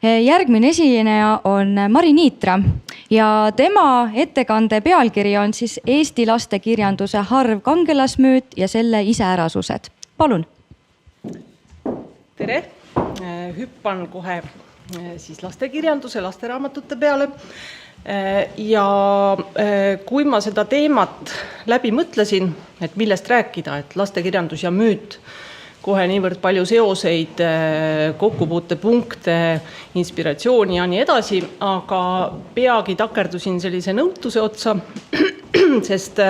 Järgmine esineja on Mari Niitra ja tema ettekande pealkiri on siis Eesti lastekirjanduse harv kangelasmüüt ja selle iseärasused. Palun. Tere! Hüppan kohe siis lastekirjanduse, lasteraamatute peale. Ja kui ma seda teemat läbi mõtlesin, et millest rääkida, et lastekirjandus ja müüt, kohe niivõrd palju seoseid, kokkupuutepunkte, inspiratsiooni ja nii edasi, aga peagi takerdusin sellise nõutuse otsa, sest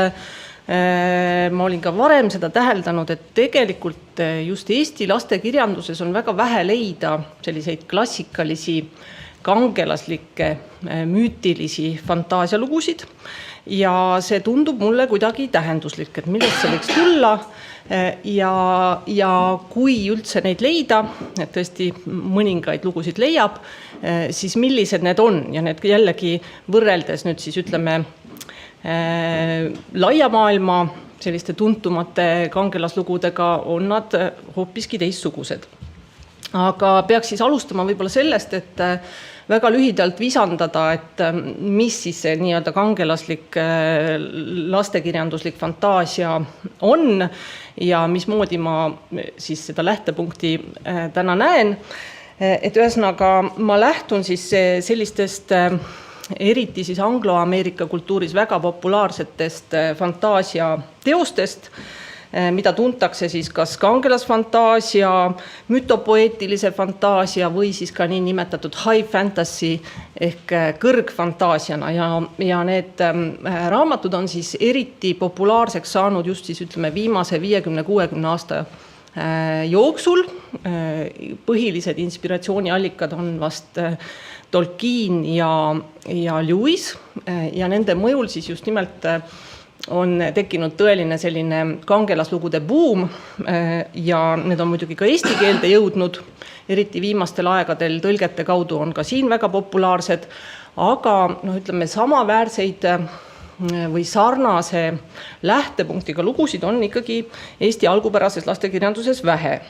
ma olin ka varem seda täheldanud, et tegelikult just Eesti lastekirjanduses on väga vähe leida selliseid klassikalisi, kangelaslikke, müütilisi fantaasialugusid. Ja see tundub mulle kuidagi tähenduslik, et millest see võiks tulla ja kui üldse neid leida, et tõesti mõningaid lugusid leiab, siis millised need on ja need jällegi võrreldes nüüd siis ütleme laia maailma selliste tuntumate kangelaslugudega on nad hoopiski teistsugused. Aga peaks siis alustama võib-olla sellest, et väga lühidalt visandada, et mis siis see nii-öelda kangelaslik lastekirjanduslik fantaasia on ja mismoodi ma siis seda lähtepunkti täna näen. Et ühesõnaga ma lähtun siis sellistest eriti siis anglo-Ameerika kultuuris väga populaarsetest fantaasia teostest, mida tuntakse siis kas kangelasfantaasia, mütopoeetilise fantaasia või siis ka nii nimetatud high fantasy ehk kõrgfantaasiana ja need raamatud on siis eriti populaarseks saanud just siis ütleme viimase 50-60 aasta jooksul. Põhilised inspiratsiooniallikad on vast Tolkien ja Lewis ja nende mõjul siis just nimelt on tekkinud tõeline selline kangelaslugude buum ja need on muidugi ka eesti keelde jõudnud, eriti viimastel aegadel tõlgete kaudu on ka siin väga populaarsed, aga ütleme samaväärseid või sarnase lähtepunktiga lugusid on ikkagi Eesti algupärases lastekirjanduses vähe.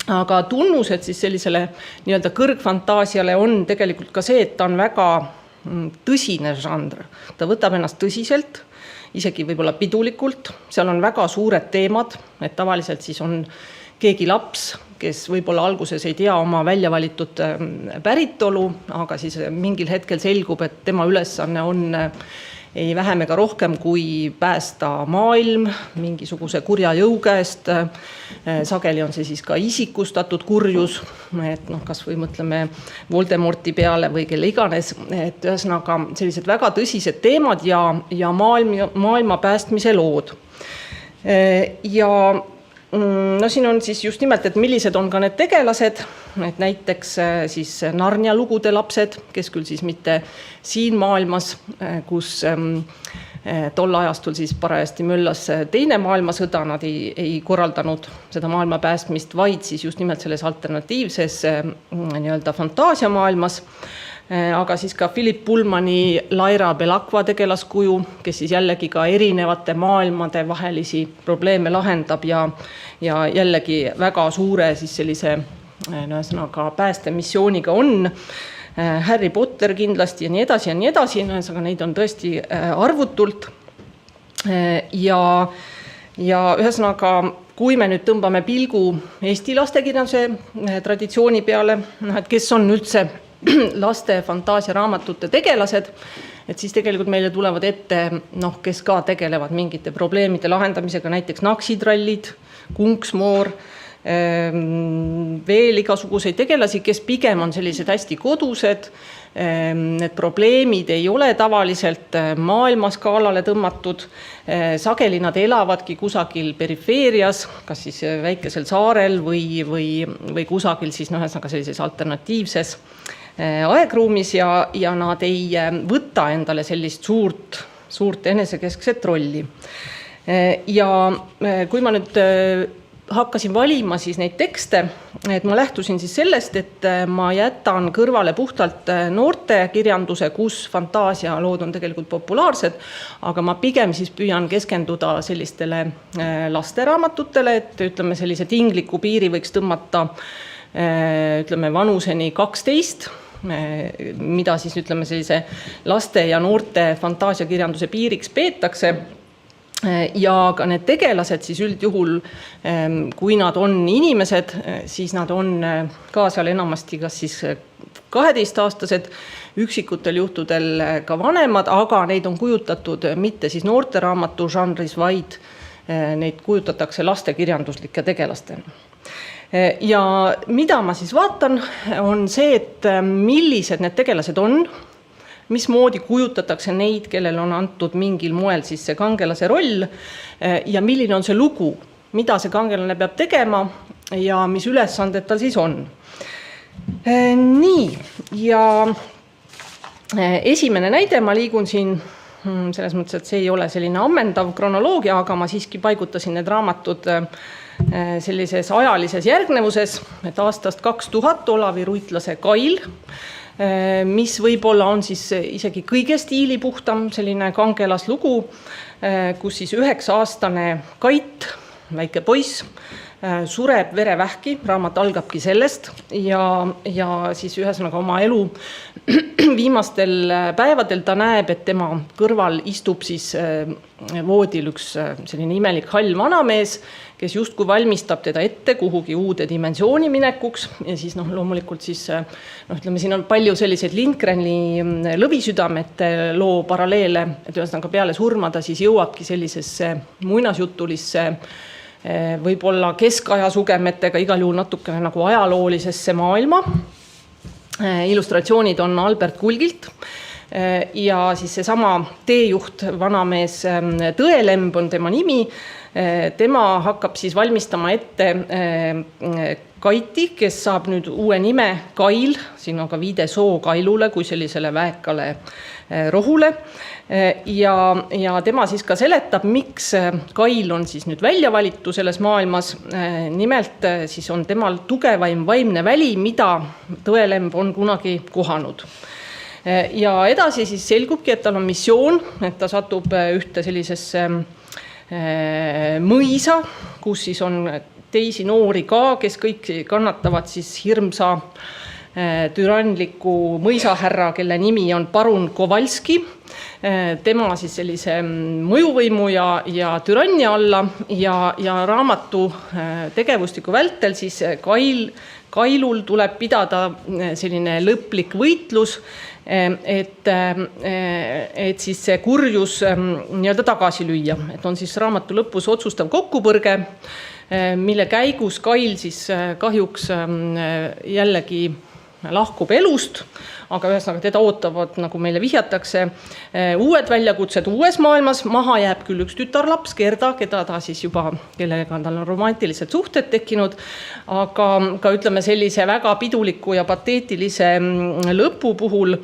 Aga tunnused siis sellisele nii-öelda kõrgfantaasiale on tegelikult ka see, et ta on väga tõsine žanr. Ta võtab ennast tõsiselt, isegi võib-olla pidulikult, seal on väga suured teemad, et tavaliselt siis on keegi laps, kes võib-olla alguses ei tea oma välja valitud päritolu, aga siis mingil hetkel selgub, et tema ülesanne on ei vähem ega rohkem kui päästa maailm mingisuguse kurja jõu käest. Sageli on see siis ka isikustatud kurjus, et kas või mõtleme Voldemorti peale või kelle iganes, et ühesõnaga sellised väga tõsised teemad ja maailma päästmise lood. Ja siin on siis just nimelt, et millised on ka need tegelased, et näiteks siis Narnia lugude lapsed, kes küll siis mitte siin maailmas, kus tol ajastul siis parajasti möllas teine maailmasõda, nad ei korraldanud seda maailma päästmist, vaid siis just nimelt selles alternatiivses nii-öelda fantaasiamaailmas. Aga siis ka Philip Pullmani Laira Belacqua tegelaskuju, kes siis jällegi ka erinevate maailmade vahelisi probleeme lahendab ja jällegi väga suure siis sellise päästemissiooniga on. Harry Potter kindlasti ja nii edasi ja nii edasi, aga neid on tõesti arvutult. Ja ühesõnaga, kui me nüüd tõmbame pilgu Eesti lastekirjanduse traditsiooni peale, et kes on üldse laste fantaasiaraamatute tegelased, et siis tegelikult meile tulevad ette, kes ka tegelevad mingite probleemide lahendamisega, näiteks naksitrallid, kunksmoor, veel igasuguseid tegelasi, kes pigem on sellised hästi kodused, need probleemid ei ole tavaliselt maailmaskaalale tõmmatud, sageli nad elavadki kusagil perifeerias, kas siis väikesel saarel või kusagil siis sellises alternatiivses aegruumis ja nad ei võta endale sellist suurt enesekeskset rolli. Ja kui ma nüüd hakkasin valima siis neid tekste, et ma lähtusin siis sellest, et ma jätan kõrvale puhtalt noorte kirjanduse, kus fantaasialood on tegelikult populaarsed, aga ma pigem siis püüan keskenduda sellistele lasteraamatutele, et ütleme sellise tingliku piiri võiks tõmmata ütleme vanuseni 12 mida siis ütleme sellise laste ja noorte fantaasiakirjanduse piiriks peetakse. Ja ka need tegelased siis üldjuhul, kui nad on inimesed, siis nad on ka seal enamasti kas siis 12-aastased, üksikutel juhtudel ka vanemad, aga neid on kujutatud mitte siis noorteraamatu žanris, vaid neid kujutatakse lastekirjanduslike tegelastena. Ja mida ma siis vaatan, on see, et millised need tegelased on, mismoodi kujutatakse neid, kellel on antud mingil moel siis see kangelase roll ja milline on see lugu, mida see kangelane peab tegema ja mis ülesanded tal siis on. Nii, ja esimene näide, ma liigun siin selles mõttes, et see ei ole selline ammendav kronoloogia, aga ma siiski paigutasin need raamatud sellises ajalises järgnevuses, et aastast 2000 Olavi Ruitlase Kail, mis võib-olla on siis isegi kõige stiilipuhtam selline kangelaslugu, kus siis 9-aastane Kait, väike poiss, sureb verevähki, raamat algabki sellest ja siis ühesõnaga oma elu viimastel päevadel ta näeb, et tema kõrval istub siis voodil üks selline imelik hall vanamees, kes justkui valmistab teda ette kuhugi uude dimensiooni minekuks ja siis loomulikult siis ütleme, siin on palju selliseid Lindgreni Lõvisüdamete loo paralleele, et ühesõnaga peale surma ta siis jõuabki sellisesse muinasjutulisse võib-olla keskaja sugemetega, igal juhul natukene nagu ajaloolisesse maailma. Illustratsioonid on Albert Kulgilt ja siis see sama teejuht, vanamees Tõelemb on tema nimi. Tema hakkab siis valmistama ette Kaiti, kes saab nüüd uue nime Kail, siin on ka viide Sookailule kui sellisele väekale rohule. Ja tema siis ka seletab, miks Kail on siis nüüd välja valitu selles maailmas. Nimelt siis on temal tugevaim vaimne väli, mida Tõelemb on kunagi kohanud. Ja edasi siis selgubki, et tal on missioon, et ta satub ühte sellisesse mõisa, kus siis on teisi noori ka, kes kõik kannatavad siis hirmsa türanliku mõisahärra, kelle nimi on parun Kovalski. Tema siis sellise mõjuvõimu ja türannia alla ja raamatu tegevustiku vältel siis Kailul tuleb pidada selline lõplik võitlus, et siis see kurjus nii-öelda tagasi lüüa. Et on siis raamatu lõpus otsustav kokkupõrge, mille käigus Kail siis kahjuks jällegi lahkub elust, aga ühesõnaga teda ootavad, nagu meile vihjatakse, uued väljakutsed uues maailmas. Maha jääb küll üks tütarlaps, Gerda, keda ta siis juba, kellega tal on romantilised suhted tekkinud, aga ka ütleme sellise väga piduliku ja pateetilise lõpu puhul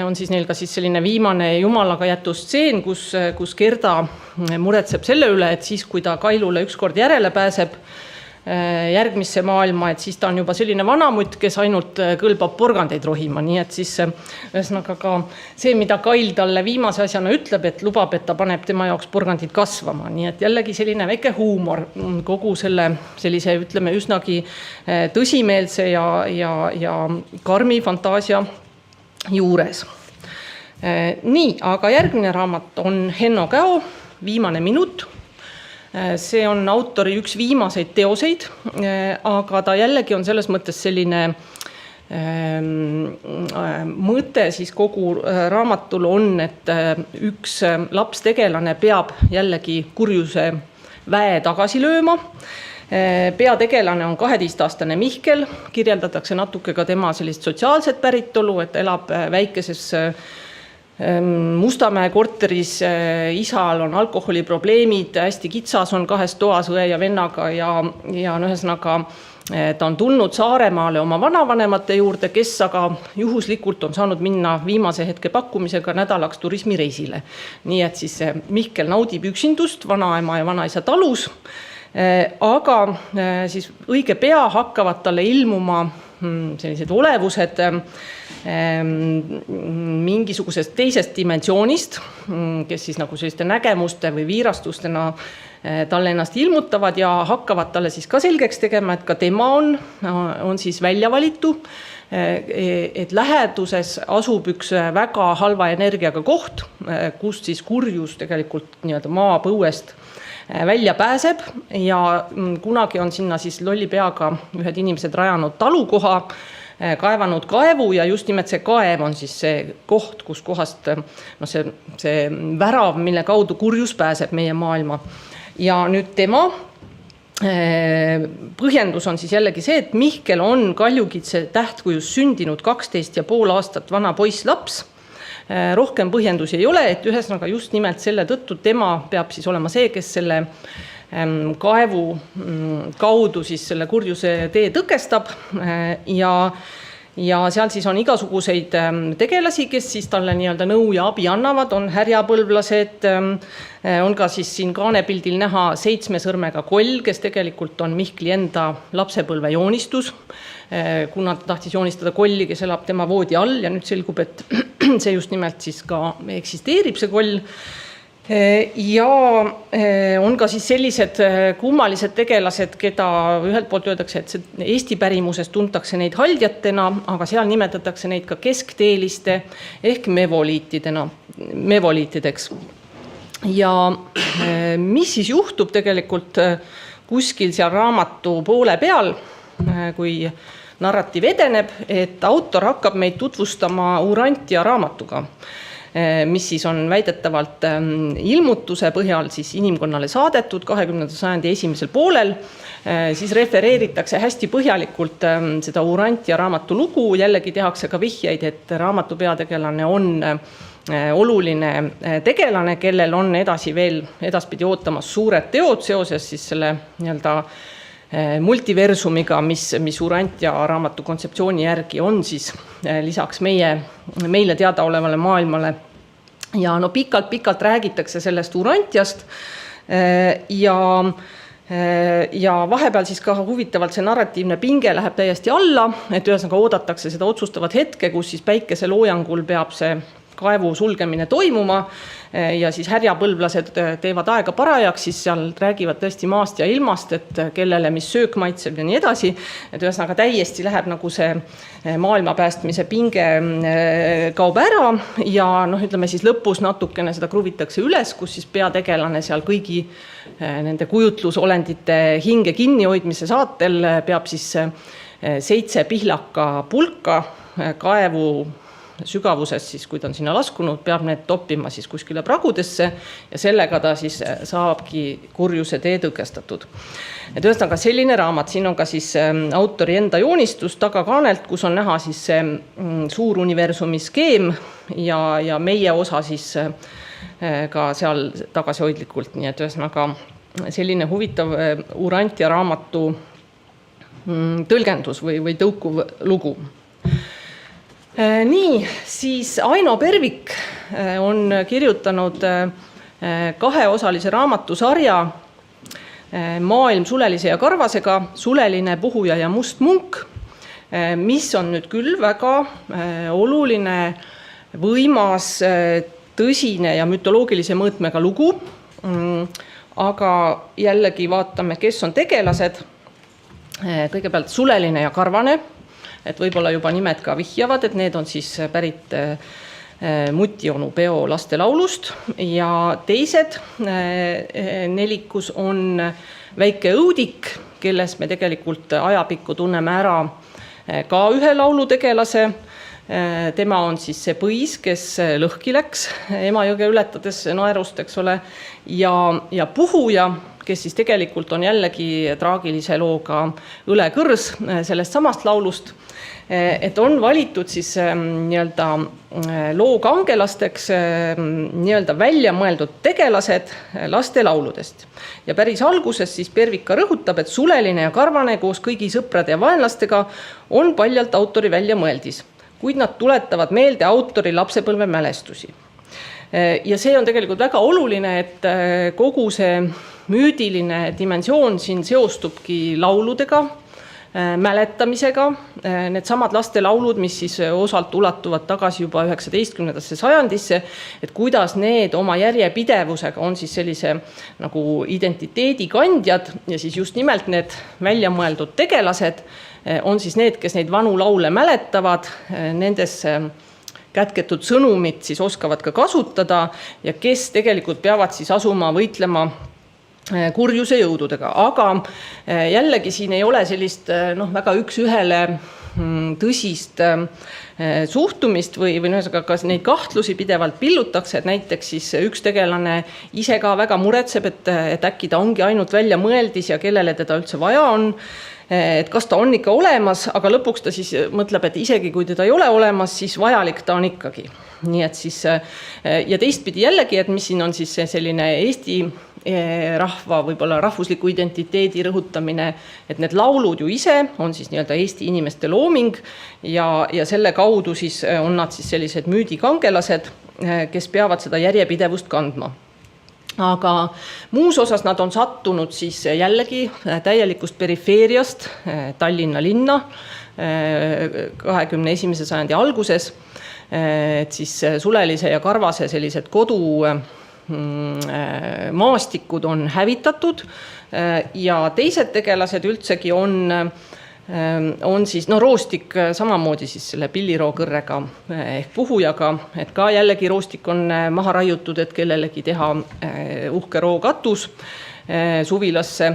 on siis neil ka siis selline viimane jumalaga jätu stseen, kus Gerda muretseb selle üle, et siis, kui ta Kailule ükskord järele pääseb järgmisse maailma, et siis ta on juba selline vanamutt, kes ainult kõlbab porgandeid rohima. Nii et siis ühesõnaga ka see, mida Kail talle viimase asjana ütleb, et lubab, et ta paneb tema jaoks porgandid kasvama. Nii et jällegi selline väike huumor kogu selle sellise, ütleme, üsnagi tõsimeelse ja karmi fantaasia juures. Nii, aga järgmine raamat on Henno Käo, Viimane minut. See on autori üks viimaseid teoseid, aga ta jällegi on selles mõttes selline mõte siis kogu raamatul on, et üks lapstegelane peab jällegi kurjuse väe tagasi lööma. Peategelane on 12-aastane Mihkel, kirjeldatakse natuke ka tema sellist sotsiaalset päritolu, et elab väikeses Mustamäe korteris, isal on alkoholiprobleemid, hästi kitsas on 2 toas õe ja vennaga ja ühesõnaga ta on tulnud Saaremaale oma vanavanemate juurde, kes aga juhuslikult on saanud minna viimase hetke pakkumisega nädalaks turismireisile. Nii et siis Mihkel naudib üksindust vanaema ja vanaisa talus, aga siis õige pea hakkavad talle ilmuma sellised olevused mingisugusest teisest dimensioonist, kes siis nagu selliste nägemuste või viirastustena talle ennast ilmutavad ja hakkavad talle siis ka selgeks tegema, et ka tema on siis välja valitu et läheduses asub üks väga halva energiaga koht, kust siis kurjus tegelikult nii-öelda maapõuest välja pääseb ja kunagi on sinna siis lolli peaga ühed inimesed rajanud talukoha, kaevanud kaevu ja just nimelt see kaev on siis see koht, kus kohast see värav, mille kaudu kurjus pääseb meie maailma. Ja nüüd tema põhjendus on siis jällegi see, et Mihkel on Kaljukitse tähtkujus sündinud 12,5 aastat vana poisslaps. Rohkem põhjendusi ei ole, et ühesõnaga just nimelt selle tõttu tema peab siis olema see, kes selle kaevu kaudu siis selle kurjuse tee tõkestab ja seal siis on igasuguseid tegelasi, kes siis talle nii-öelda nõu ja abi annavad, on härjapõlvlased, on ka siis siin kaanepildil näha 7 sõrmega koll, kes tegelikult on Mihkli enda lapsepõlve joonistus, kuna ta tahtis joonistada kolli, kes elab tema voodi all ja nüüd selgub, et see just nimelt siis ka eksisteerib see koll. Ja on ka siis sellised kummalised tegelased, keda ühelt poolt öeldakse, et Eesti pärimuses tuntakse neid haldjatena, aga seal nimetatakse neid ka keskteeliste ehk mevoliitideks. Ja mis siis juhtub tegelikult kuskil seal raamatu poole peal, kui narratiiv edeneb, et autor hakkab meid tutvustama Urantia raamatuga, mis siis on väidetavalt ilmutuse põhjal siis inimkonnale saadetud 20. sajandi esimesel poolel, siis refereeritakse hästi põhjalikult seda Urantia raamatu lugu, jällegi tehakse ka vihjeid, et raamatu peategelane on oluline tegelane, kellel on edaspidi ootamas suured teod seoses siis selle nii-öelda multiversumiga, mis Urantia raamatu kontseptsiooni järgi on siis lisaks meile teadaolevale maailmale. Ja pikalt räägitakse sellest Urantiast ja vahepeal siis ka huvitavalt see narratiivne pinge läheb täiesti alla, et ühesõnaga oodatakse seda otsustavat hetke, kus siis päikese loojangul peab see kaevu sulgemine toimuma ja siis härjapõlvlased teevad aega parajaks, siis seal räägivad tõesti maast ja ilmast, et kellele mis söök maitseb ja nii edasi. Et ühesõnaga täiesti läheb nagu see maailma päästmise pinge kaob ära ja ütleme siis lõpus natukene seda kruvitakse üles, kus siis peategelane seal kõigi nende kujutlusolendite hinge kinnihoidmise saatel peab siis 7 pihlaka pulka kaevu sügavuses, siis kui ta on sinna laskunud, peab need toppima siis kuskile pragudesse ja sellega ta siis saabki kurjuse tee tõkestatud. Et ühesõnaga selline raamat, siin on ka siis autori enda joonistus tagakaanelt, kus on näha siis see suur universumi skeem ja meie osa siis ka seal tagasihoidlikult, nii et ühesõnaga selline huvitav Urantia raamatu tõlgendus või tõukuv lugu. Nii, siis Aino Pervik on kirjutanud 2-osalise raamatusarja Maailm sulelise ja karvasega, Suleline, puhuja ja must munk, mis on nüüd küll väga oluline, võimas, tõsine ja mütoloogilise mõõtmega lugu, aga jällegi vaatame, kes on tegelased. Kõigepealt Suleline ja karvane, et võib-olla juba nimed ka vihjavad, et need on siis pärit Mutionu peo lastelaulust ja teised nelikus on väike õudik, kelles me tegelikult ajapikku tunneme ära ka ühe laulutegelase. Tema on siis see põis, kes lõhki läks Emajõge ületades naerust, eks ole, ja puhuja, kes siis tegelikult on jällegi traagilise looga õlekõrs sellest samast laulust. Et on valitud siis nii-öelda lookangelasteks nii-öelda välja mõeldud tegelased lastelauludest. Ja päris alguses siis Pervik ka rõhutab, et Suleline ja karvane koos kõigi sõprade ja vaenlastega on paljalt autori välja mõeldis, kuid nad tuletavad meelde autori lapsepõlve mälestusi. Ja see on tegelikult väga oluline, et kogu see müüdiline dimensioon siin seostubki lauludega, mäletamisega, need samad lastelaulud, mis siis osalt ulatuvad tagasi juba 19. sajandisse, et kuidas need oma järjepidevusega on siis sellise nagu identiteedi kandjad ja siis just nimelt need välja mõeldud tegelased on siis need, kes neid vanu laule mäletavad, nendesse kätketud sõnumit siis oskavad ka kasutada ja kes tegelikult peavad siis asuma võitlema kurjuse jõududega. Aga jällegi siin ei ole sellist väga üks-ühele tõsist suhtumist või kas neid kahtlusi pidevalt pillutakse, et näiteks siis üks tegelane ise ka väga muretseb, et äkki ta ongi ainult välja mõeldis ja kellele teda üldse vaja on, et kas ta on ikka olemas, aga lõpuks ta siis mõtleb, et isegi kui teda ei ole olemas, siis vajalik ta on ikkagi. Nii et siis, ja teistpidi jällegi, et mis siin on siis selline Eesti rahva võib-olla rahvusliku identiteedi rõhutamine, et need laulud ju ise on siis nii-öelda Eesti inimeste looming ja selle kaudu siis on nad siis sellised müüdikangelased, kes peavad seda järjepidevust kandma. Aga muus osas nad on sattunud siis jällegi täielikust perifeeriast Tallinna linna 21. sajandi alguses, et siis Sulelise ja Karvase sellised kodu maastikud on hävitatud ja teised tegelased üldsegi on siis, Roostik samamoodi siis selle pillirookõrrega ehk puhujaga, et ka jällegi roostik on maha raiutud, et kellelegi teha uhke rookatus suvilasse.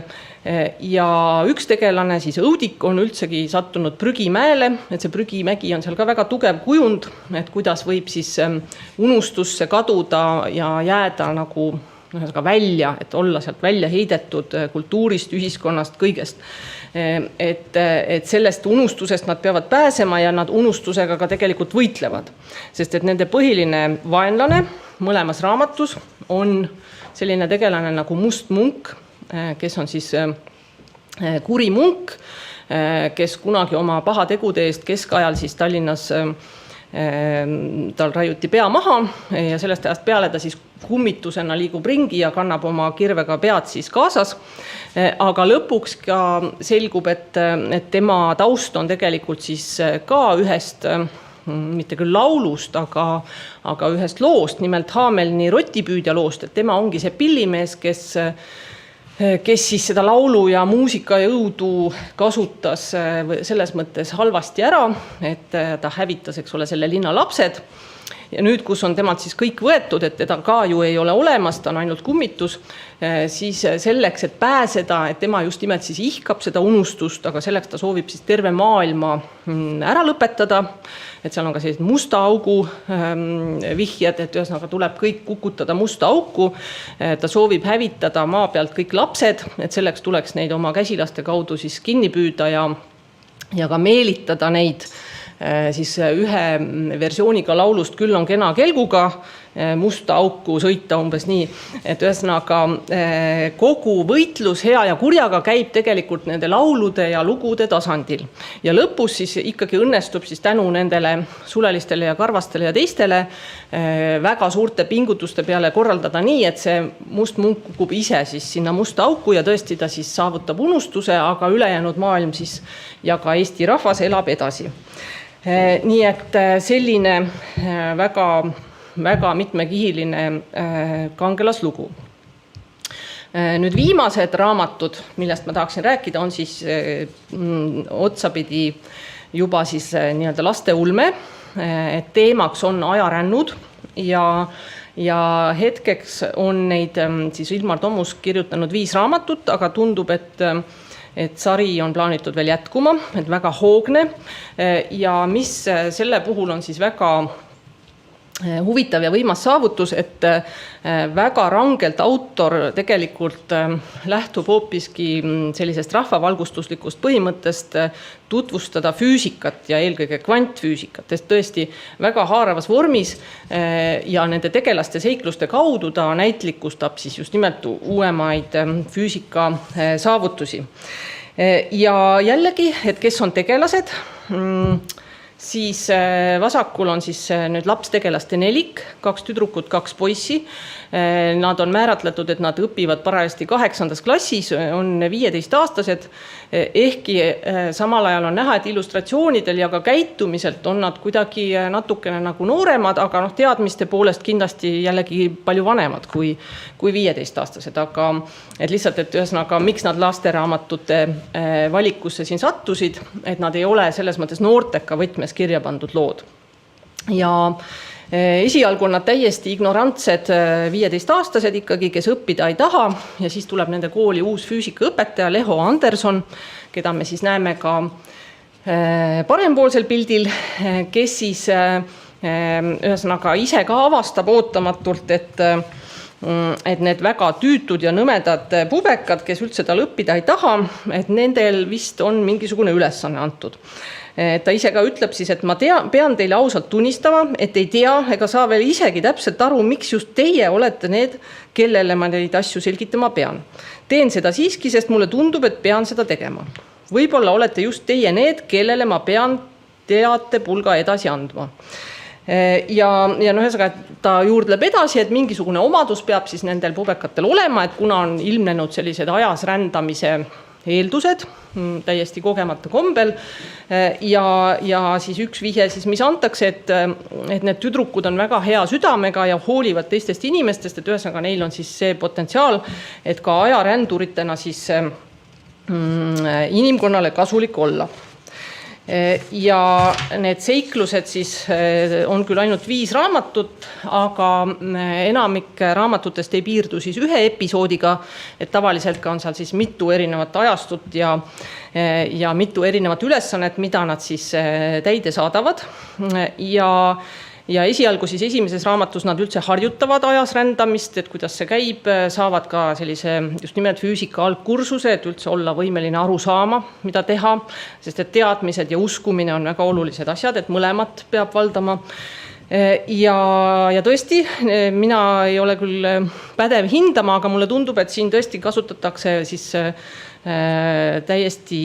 Ja üks tegelane, siis Õudik, on üldsegi sattunud Prügimäele, et see Prügimägi on seal ka väga tugev kujund, et kuidas võib siis unustusse kaduda ja jääda nagu välja, et olla sealt välja heidetud kultuurist, ühiskonnast, kõigest. Et sellest unustusest nad peavad pääsema ja nad unustusega ka tegelikult võitlevad. Sest et nende põhiline vaenlane mõlemas raamatus on selline tegelane nagu Must Munk, kes on siis kuri munk, kes kunagi oma pahategude eest keskajal siis Tallinnas tal raiuti pea maha ja sellest ajast peale ta siis kummitusena liigub ringi ja kannab oma kirvega pead siis kaasas. Aga lõpuks ka selgub, et tema taust on tegelikult siis ka ühest, mitte küll laulust, aga ühest loost, nimelt Haamelni Rotipüüdja loost, et tema ongi see pillimees, kes siis seda laulu ja muusika ja õudu kasutas selles mõttes halvasti ära, et ta hävitas, eks ole, selle linna lapsed. Ja nüüd, kus on temalt siis kõik võetud, et teda ka ju ei ole olemas, ta on ainult kummitus, siis selleks, et pääseda, et tema just nimelt siis ihkab seda unustust, aga selleks ta soovib siis terve maailma ära lõpetada, et seal on ka sellised musta augu vihjed, et ühesõnaga tuleb kõik kukutada musta auku, ta soovib hävitada maa pealt kõik lapsed, et selleks tuleks neid oma käsilaste kaudu siis kinni püüda ja ka meelitada neid siis ühe versiooniga laulust Küll on kena kelguga musta auku sõita umbes nii, et ühesõnaga kogu võitlus hea ja kurjaga käib tegelikult nende laulude ja lugude tasandil. Ja lõpus siis ikkagi õnnestub siis tänu nendele Sulelistele ja Karvastele ja teistele väga suurte pingutuste peale korraldada nii, et see Must Munk kukub ise siis sinna musta auku ja tõesti ta siis saavutab unustuse, aga ülejäänud maailm siis ja ka Eesti rahvas elab edasi. Nii et selline väga mitmekihiline kangelaslugu. Nüüd viimased raamatud, millest ma tahaksin rääkida, on siis otsapidi juba siis nii-öelda lasteulme. Teemaks on ajarännud ja hetkeks on neid siis Ilmar Tomusk kirjutanud 5 raamatut, aga tundub, et sari on plaanitud veel jätkuma, et väga hoogne ja mis selle puhul on siis väga huvitav ja võimas saavutus, et väga rangelt autor tegelikult lähtub hoopiski sellisest rahvavalgustuslikust põhimõttest tutvustada füüsikat ja eelkõige kvantfüüsikat, sest tõesti väga haaravas vormis ja nende tegelaste seikluste kaudu ta näitlikustab siis just nimelt uuemaid füüsika saavutusi. Ja jällegi, et kes on tegelased, siis vasakul on siis nüüd lapstegelaste nelik, 2 tüdrukut, 2 poissi. Nad on määratletud, et nad õpivad parajasti 8. klassis, on 15-aastased, ehkki samal ajal on näha, et illustratsioonidel ja ka käitumiselt on nad kuidagi natukene nagu nooremad, aga teadmiste poolest kindlasti jällegi palju vanemad kui 15-aastased, aga et lihtsalt, et ühesõnaga, miks nad lasteraamatute valikusse siin sattusid, et nad ei ole selles mõttes noorteka võtmes kirja pandud lood. Ja esialgu on nad täiesti ignorantsed 15-aastased ikkagi, kes õppida ei taha, ja siis tuleb nende kooli uus füüsikaõpetaja Leho Anderson, keda me siis näeme ka parempoolsel pildil, kes siis ühesõnaga ise ka avastab ootamatult, et need väga tüütud ja nõmedad pubekad, kes üldse tal õppida ei taha, et nendel vist on mingisugune ülesanne antud. Ta ise ka ütleb siis, et ma pean teile ausalt tunnistama, et ei tea ega saa veel isegi täpselt aru, miks just teie olete need, kellele ma neid asju selgitama pean. Teen seda siiski, sest mulle tundub, et pean seda tegema. Võib-olla olete just teie need, kellele ma pean teate pulga edasi andma. Ja ühesõnaga, ta juurdleb edasi, et mingisugune omadus peab siis nendel pubekatel olema, et kuna on ilmnenud sellised ajas rändamise eeldused täiesti kogemata kombel ja siis üks vihje, siis, mis antakse, et need tüdrukud on väga hea südamega ja hoolivad teistest inimestest, et ühesõnaga neil on siis see potentsiaal, et ka ajaränduritena siis inimkonnale kasulik olla. Ja need seiklused siis on küll ainult 5 raamatut, aga enamik raamatutest ei piirdu siis ühe episoodiga, et tavaliselt ka on seal siis mitu erinevat ajastut ja mitu erinevat ülesannet, mida nad siis täide saadavad. Ja esialgu siis esimeses raamatus nad üldse harjutavad ajas rändamist, et kuidas see käib, saavad ka sellise just nimelt füüsika algkursuse, et üldse olla võimeline aru saama, mida teha, sest et teadmised ja uskumine on väga olulised asjad, et mõlemat peab valdama. Ja tõesti, mina ei ole küll pädev hindama, aga mulle tundub, et siin tõesti kasutatakse siis täiesti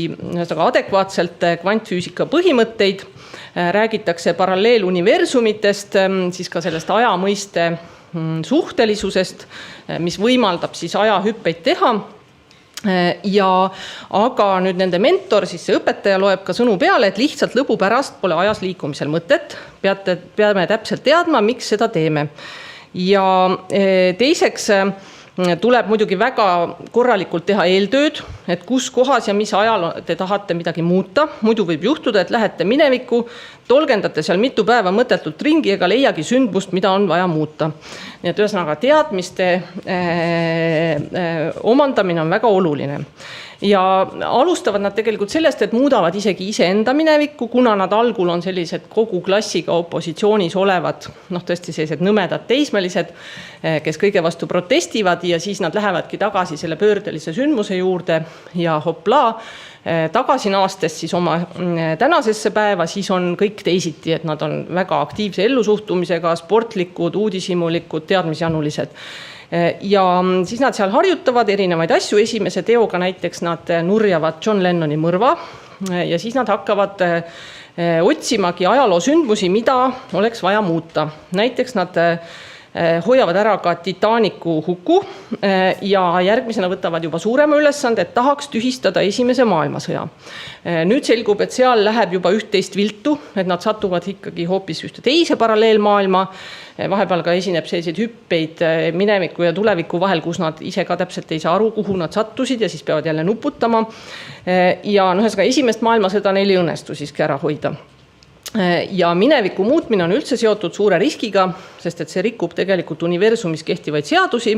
adekvaatselt kvantfüüsika põhimõtteid, räägitakse paralleeluniversumitest, siis ka sellest ajamõiste suhtelisusest, mis võimaldab siis ajahüppeid teha. Aga nüüd nende mentor, siis see õpetaja loeb ka sõnu peale, et lihtsalt lõbu pärast pole ajas liikumisel mõtet, peame täpselt teadma, miks seda teeme. Ja teiseks tuleb muidugi väga korralikult teha eeltööd, et kus kohas ja mis ajal te tahate midagi muuta. Muidu võib juhtuda, et lähete minevikku, tolgendate seal mitu päeva mõttetult ringi ega leiagi sündmust, mida on vaja muuta. Nii et ühesõnaga teadmiste omandamine on väga oluline. Ja alustavad nad tegelikult sellest, et muudavad isegi iseenda minevikku, kuna nad algul on sellised kogu klassiga opositsioonis olevad, tõesti sellised nõmedad teismelised, kes kõige vastu protestivad ja siis nad lähevadki tagasi selle pöördelise sündmuse juurde ja hoplaa, tagasi naastes siis oma tänasesse päeva, siis on kõik teisiti, et nad on väga aktiivse ellusuhtumisega, sportlikud, uudishimulikud, teadmisjanulised. Ja siis nad seal harjutavad erinevaid asju. Esimese teoga näiteks nad nurjavad John Lennoni mõrva ja siis nad hakkavad otsimagi ajaloo sündmusi, mida oleks vaja muuta. Näiteks nad hoiavad ära ka Titanicu huku ja järgmisena võtavad juba suurema ülesande, et tahaks tühistada esimese maailmasõja. Nüüd selgub, et seal läheb juba üht-teist viltu, et nad satuvad ikkagi hoopis ühte teise paralleelmaailma. Vahepeal ka esineb selliseid hüppeid mineviku ja tuleviku vahel, kus nad ise ka täpselt ei saa aru, kuhu nad sattusid ja siis peavad jälle nuputama. Ja ühesõnaga esimest maailmasõda neil ei õnnestu siiski ära hoida. Ja mineviku muutmine on üldse seotud suure riskiga, sest et see rikub tegelikult universumis kehtivaid seadusi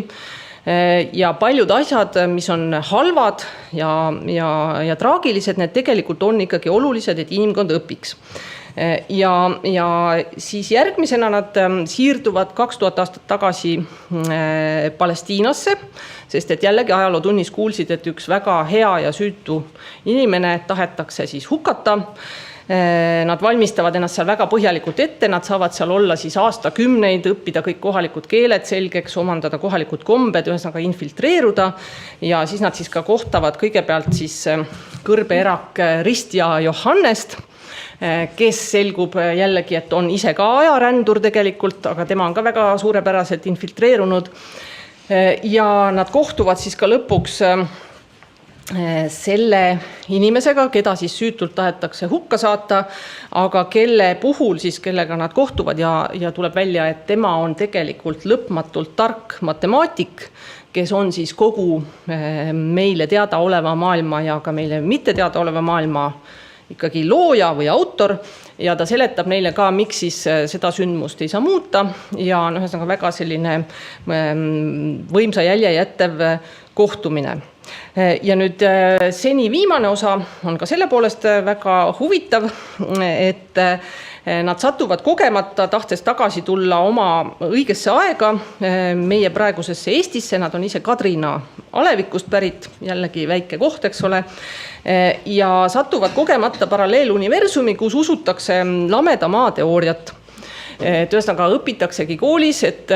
ja paljud asjad, mis on halvad ja traagilised, need tegelikult on ikkagi olulised, et inimkond õpiks. Ja siis järgmisena nad siirduvad 2000 aastat tagasi Palestiinasse, sest et jällegi ajalootunnis kuulsid, et üks väga hea ja süütu inimene tahetakse siis hukata. Nad valmistavad ennast seal väga põhjalikult ette, nad saavad seal olla siis aastakümneid, õppida kõik kohalikud keeled selgeks, omandada kohalikud kombed, ühesõnaga infiltreeruda ja siis nad siis ka kohtavad kõigepealt siis kõrbeerak Rist ja Johannest, kes selgub jällegi, et on ise ka ajarändur tegelikult, aga tema on ka väga suurepäraselt infiltreerunud. Ja nad kohtuvad siis ka lõpuks selle inimesega, keda siis süütult tahetakse hukka saata, aga kelle puhul siis, kellega nad kohtuvad ja tuleb välja, et tema on tegelikult lõpmatult tark matemaatik, kes on siis kogu meile teada oleva maailma ja ka meile mitte teada oleva maailma ikkagi looja või autor ja ta seletab neile ka, miks siis seda sündmust ei saa muuta ja on ühesõnaga väga selline võimsa jälje jättev kohtumine. Ja nüüd seni viimane osa on ka selle poolest väga huvitav, et nad satuvad kogemata, tahtes tagasi tulla oma õigesse aega, meie praegusesse Eestisse, nad on ise Kadrina alevikust pärit, jällegi väike koht, eks ole, ja satuvad kogemata paralleeluniversumi, kus usutakse lameda maa teooriat. Ühesõnaga õpitaksegi koolis, et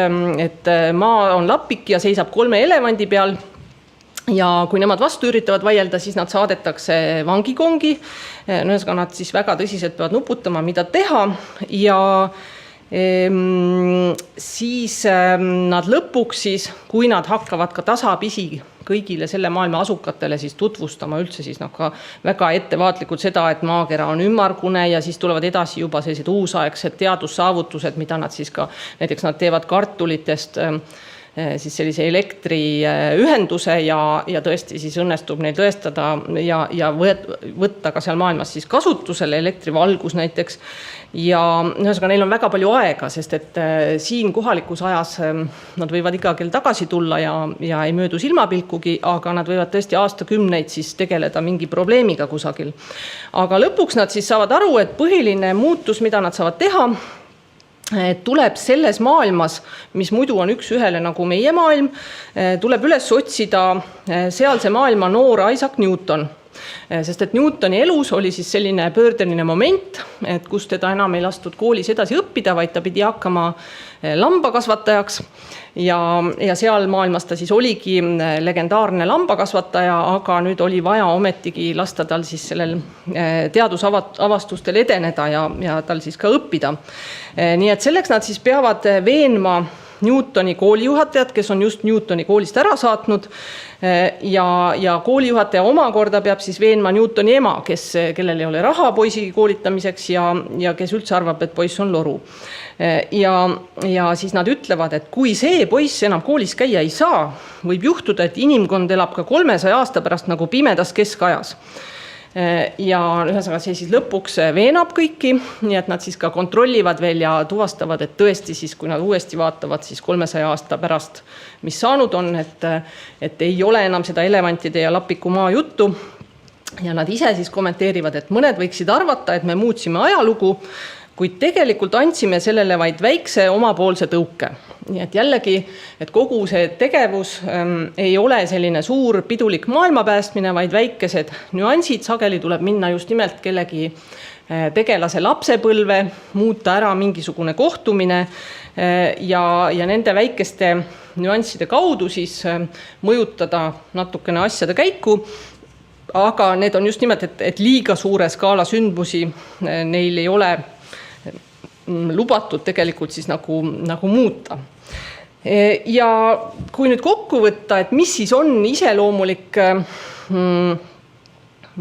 maa on lapik ja seisab 3 elevandi peal. Ja kui nemad vastu üritavad vaielda, siis nad saadetakse vangikongi. Ühesõnaga nad siis väga tõsiselt peavad nuputama, mida teha. Ja siis nad lõpuks siis, kui nad hakkavad ka tasapisi kõigile selle maailma asukatele siis tutvustama üldse siis ka väga ettevaatlikult seda, et maakera on ümmargune ja siis tulevad edasi juba sellised uusaegsed teadussaavutused, mida nad siis ka, näiteks nad teevad kartulitest siis sellise elektriühenduse ja tõesti siis õnnestub neid tõestada ja võtta ka seal maailmas siis kasutusele elektrivalgus näiteks. Ja ühesõnaga neil on väga palju aega, sest et siin kohalikus ajas nad võivad iga kell tagasi tulla ja ei möödu silmapilkugi, aga nad võivad tõesti aastakümneid siis tegeleda mingi probleemiga kusagil. Aga lõpuks nad siis saavad aru, et põhiline muutus, mida nad saavad teha, tuleb selles maailmas, mis muidu on üks ühele nagu meie maailm, tuleb üles otsida sealse maailma noor Isaac Newton. Sest et Newtoni elus oli siis selline pöördeline moment, et kus teda enam ei lastud koolis edasi õppida, vaid ta pidi hakkama lambakasvatajaks ja seal maailmas ta siis oligi legendaarne lambakasvataja, aga nüüd oli vaja ometigi lasta tal siis sellel teadusavastustel edeneda ja tal siis ka õppida. Nii et selleks nad siis peavad veenma Newtoni koolijuhatajad, kes on just Newtoni koolist ära saatnud ja koolijuhataja omakorda peab siis veenma Newtoni ema, kellel ei ole raha poisi koolitamiseks ja kes üldse arvab, et poiss on loru. Ja siis nad ütlevad, et kui see poiss enam koolis käia ei saa, võib juhtuda, et inimkond elab ka 300 aasta pärast nagu pimedas keskajas. Ja ühesõnaga see siis lõpuks veenab kõiki, nii et nad siis ka kontrollivad veel ja tuvastavad, et tõesti siis, kui nad uuesti vaatavad siis 300 aasta pärast, mis saanud on, et ei ole enam seda elevantide ja lapiku maa juttu. Ja nad ise siis kommenteerivad, et mõned võiksid arvata, et me muutsime ajalugu, kuid tegelikult andsime sellele vaid väikse omapoolse tõuke. Nii et jällegi, et kogu see tegevus ei ole selline suur pidulik maailmapäästmine, vaid väikesed nüansid, sageli tuleb minna just nimelt kellegi tegelase lapsepõlve, muuta ära mingisugune kohtumine ja nende väikeste nüansside kaudu siis mõjutada natukene asjade käiku. Aga need on just nimelt, et liiga suure skaala sündmusi neil ei ole lubatud tegelikult siis nagu muuta. Ja kui nüüd kokku võtta, et mis siis on iseloomulik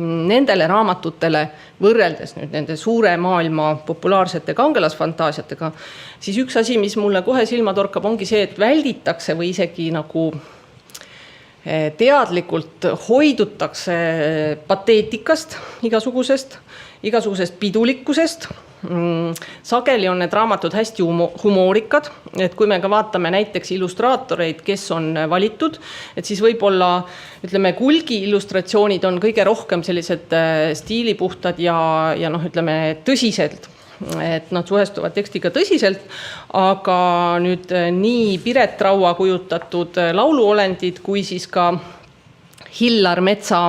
nendele raamatutele võrreldes nüüd nende suure maailma populaarsete kangelasfantaasiatega, siis üks asi, mis mulle kohe silma torkab, ongi see, et välditakse või isegi nagu teadlikult hoidutakse pateetikast igasugusest pidulikkusest. Sageli on need raamatud hästi humoorikad, et kui me ka vaatame näiteks illustraatoreid, kes on valitud, et siis võib-olla ütleme kulgi illustratsioonid on kõige rohkem sellised stiilipuhtad ja ütleme tõsiselt, et nad suhestuvad tekstiga tõsiselt, aga nüüd nii Piret Raua kujutatud lauluolendid kui siis ka Hillar Metsa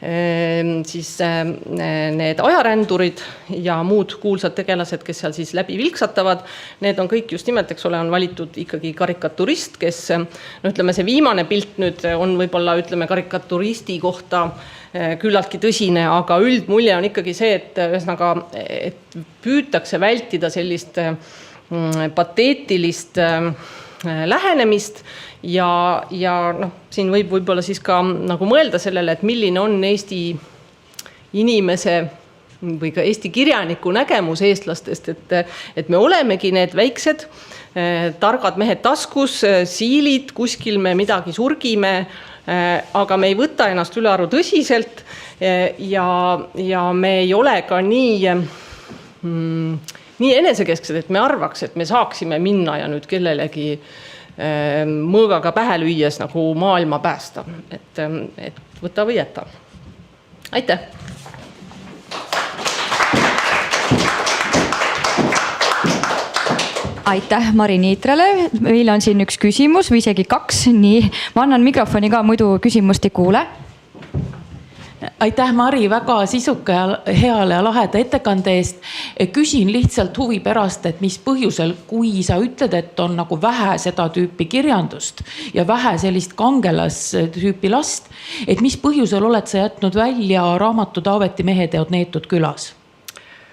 siis need ajarändurid ja muud kuulsad tegelased, kes seal siis läbi vilksatavad, need on kõik just nimelt, eks ole, on valitud ikkagi karikaturist, kes, no ütleme, see viimane pilt nüüd on võib-olla, ütleme, karikaturisti kohta küllaltki tõsine, aga üldmulje on ikkagi see, et püütakse vältida sellist pateetilist lähenemist ja noh, siin võib-olla siis ka nagu mõelda sellele, et milline on Eesti inimese või ka Eesti kirjaniku nägemus eestlastest, et me olemegi need väiksed, targad mehed taskus, siilid, kuskil me midagi surgime, aga me ei võta ennast ülearu tõsiselt ja me ei ole ka nii enesekesksed, et me arvaks, et me saaksime minna ja nüüd kellelegi mõõgaga pähe lüües nagu maailma päästa. Et võta või jäta. Aitäh! Aitäh Mari Niitrale. Meil on siin üks küsimus või isegi kaks. Nii, ma annan mikrofoni ka muidu küsimustikule. Aitäh, Mari, väga sisuka ja heale ja laheda ettekande eest. Küsin lihtsalt huvi pärast, et mis põhjusel, kui sa ütled, et on nagu vähe seda tüüpi kirjandust ja vähe sellist kangelastüüpi last, et mis põhjusel oled sa jätnud välja raamatu Taaveti meheteod neetud külas?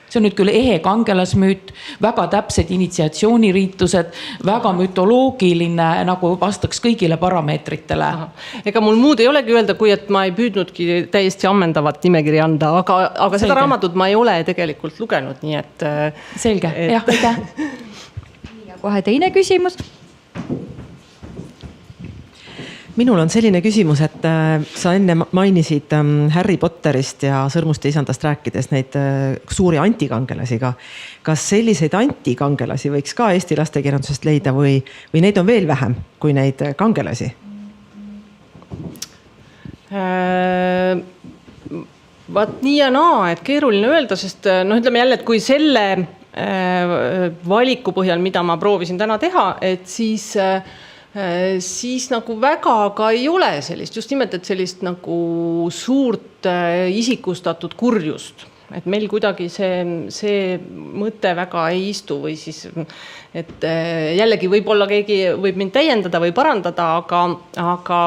See on nüüd küll ehe kangelasmüüt, väga täpsed initsiatsiooniriitused, väga mütoloogiline, nagu vastaks kõigile parameetritele. Ega mul muud ei olegi öelda, kui et ma ei püüdnudki täiesti ammendavat nimekiri anda, aga seda raamatut ma ei ole tegelikult lugenud, nii et... Selge, jah, aitäh. Ja kohe teine küsimus. Minul on selline küsimus, et sa enne mainisid Harry Potterist ja Sõrmuste isandast rääkides neid suuri antikangelasi ka. Kas selliseid antikangelasi võiks ka Eesti lastekirjandusest leida või neid on veel vähem kui neid kangelasi? Vaat nii ja naa, et keeruline öelda, sest ütleme jälle, et kui selle valiku põhjal, mida ma proovisin täna teha, et siis nagu väga ka ei ole sellist, just nimelt, et sellist nagu suurt isikustatud kurjust. Et meil kuidagi see mõte väga ei istu või siis, et jällegi võib-olla keegi võib mind täiendada või parandada, aga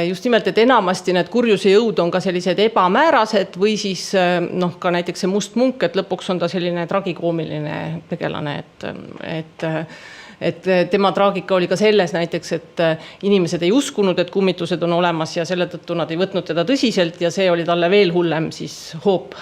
just nimelt, et enamasti need kurjuse jõud on ka sellised ebamäärased või siis ka näiteks see must munk, et lõpuks on ta selline tragikoomiline tegelane, et tema traagika oli ka selles näiteks, et inimesed ei uskunud, et kummitused on olemas ja selle tõttu nad ei võtnud teda tõsiselt ja see oli talle veel hullem siis hoop.